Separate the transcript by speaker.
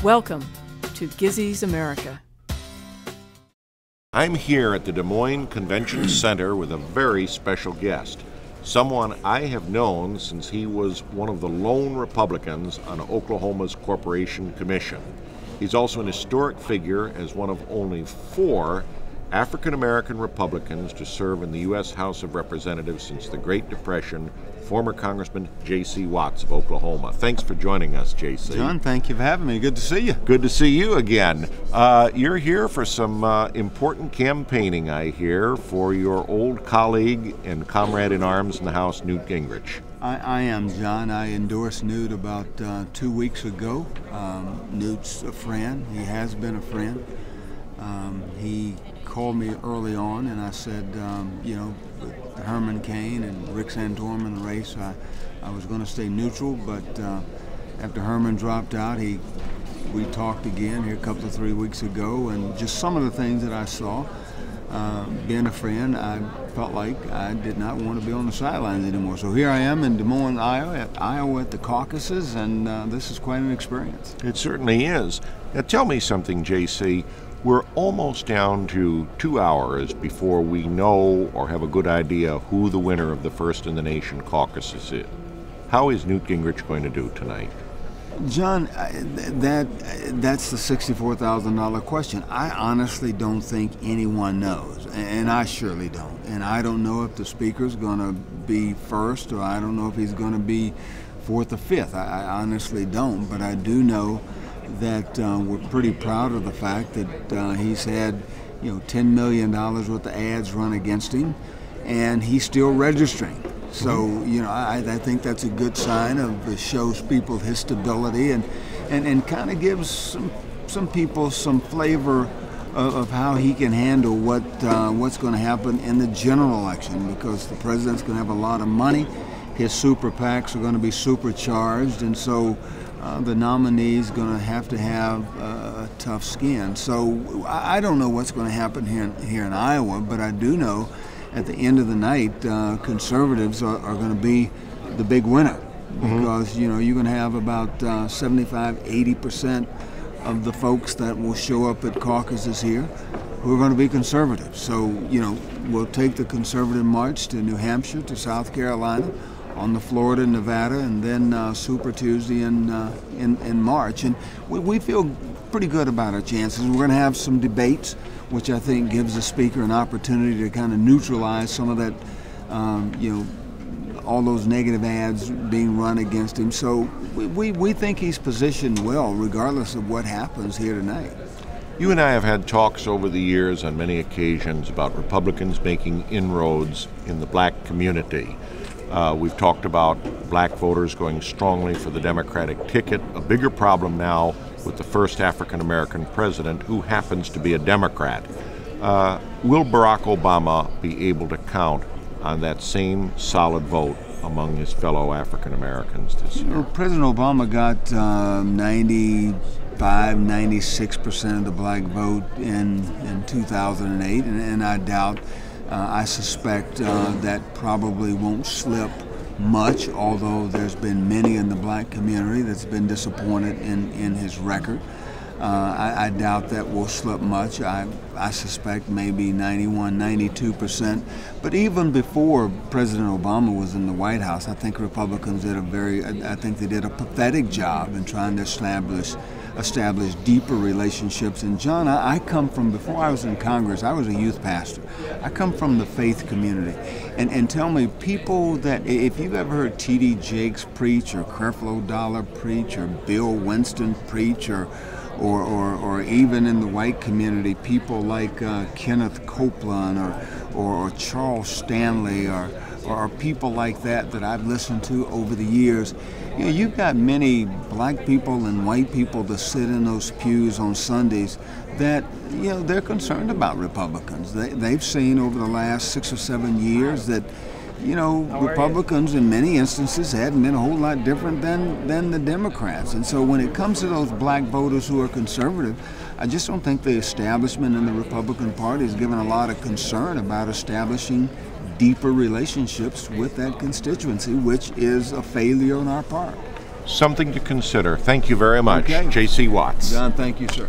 Speaker 1: Welcome to Gizzi's America.
Speaker 2: I'm here at the Des Moines Convention Center with a very special guest, someone I have known since he was one of the lone Republicans on Oklahoma's Corporation Commission. He's also an historic figure as one of only 4 African-American Republicans to serve in the U.S. House of Representatives since the Great Depression, former Congressman J.C. Watts of Oklahoma. Thanks for joining us, J.C.
Speaker 3: John, thank you for having me. Good to see you.
Speaker 2: Good to see you again. You're here for some important campaigning, I hear, for your old colleague and comrade in arms in the House, Newt Gingrich.
Speaker 3: I am, John. I endorsed Newt about 2 weeks ago. Newt's a friend. He has been a friend. He called me early on, and I said, with Herman Cain and Rick Santorum in the race, I was going to stay neutral, but after Herman dropped out, we talked again here a couple of 3 weeks ago, and just some of the things that I saw. Being a friend, I felt like I did not want to be on the sidelines anymore. So here I am in Des Moines, Iowa at the caucuses, and this is quite an experience.
Speaker 2: It certainly is. Now tell me something, J.C. We're almost down to 2 hours before we know or have a good idea who the winner of the First in the Nation caucuses is. How is Newt Gingrich going to do tonight?
Speaker 3: John, that's the $64,000 question. I honestly don't think anyone knows, and I surely don't. And I don't know if the speaker's going to be first, or I don't know if he's going to be fourth or fifth. I honestly don't, but I do know that we're pretty proud of the fact that he's had, $10 million worth of ads run against him, and he's still registering. So, I think that's a good sign it shows people his stability and kind of gives some people some flavor of how he can handle what's going to happen in the general election, because the president's going to have a lot of money. His super PACs are going to be supercharged, and so the nominee's going to have a tough skin. So I don't know what's going to happen here in Iowa, but I do know at the end of the night, conservatives are going to be the big winner, because you're going to have about 75–80% of the folks that will show up at caucuses here who are going to be conservative. So we'll take the conservative march to New Hampshire, to South Carolina, on the Florida, Nevada, and then Super Tuesday in March. And we feel pretty good about our chances. We're going to have some debates, which I think gives the speaker an opportunity to kind of neutralize some of that, all those negative ads being run against him. So we think he's positioned well, regardless of what happens here tonight.
Speaker 2: You and I have had talks over the years on many occasions about Republicans making inroads in the black community. We've talked about black voters going strongly for the Democratic ticket. A bigger problem now with the first African-American president, who happens to be a Democrat. Will Barack Obama be able to count on that same solid vote among his fellow African-Americans this year?
Speaker 3: President Obama got 96% of the black vote in 2008, and I doubt, I suspect that probably won't slip much, although there's been many in the black community that's been disappointed in his record. I doubt that will slip much. I suspect maybe 91–92%. But even before President Obama was in the White House, I think Republicans did a pathetic job in trying to establish deeper relationships. And John, I come from, before I was in Congress, I was a youth pastor. I come from the faith community. And tell me, people that, if you've ever heard T.D. Jakes preach, or Creflo Dollar preach, or Bill Winston preach, or even in the white community, people like Kenneth Copeland or Charles Stanley or people like that I've listened to over the years. You've got many black people and white people that sit in those pews on Sundays that, they're concerned about Republicans. They've seen over the last 6 or 7 years that, Republicans in many instances hadn't been a whole lot different than the Democrats. And so when it comes to those black voters who are conservative, I just don't think the establishment in the Republican Party has given a lot of concern about establishing deeper relationships with that constituency, which is a failure on our part.
Speaker 2: Something to consider. Thank you very much,
Speaker 3: Okay.
Speaker 2: J.C. Watts.
Speaker 3: John, thank you, sir.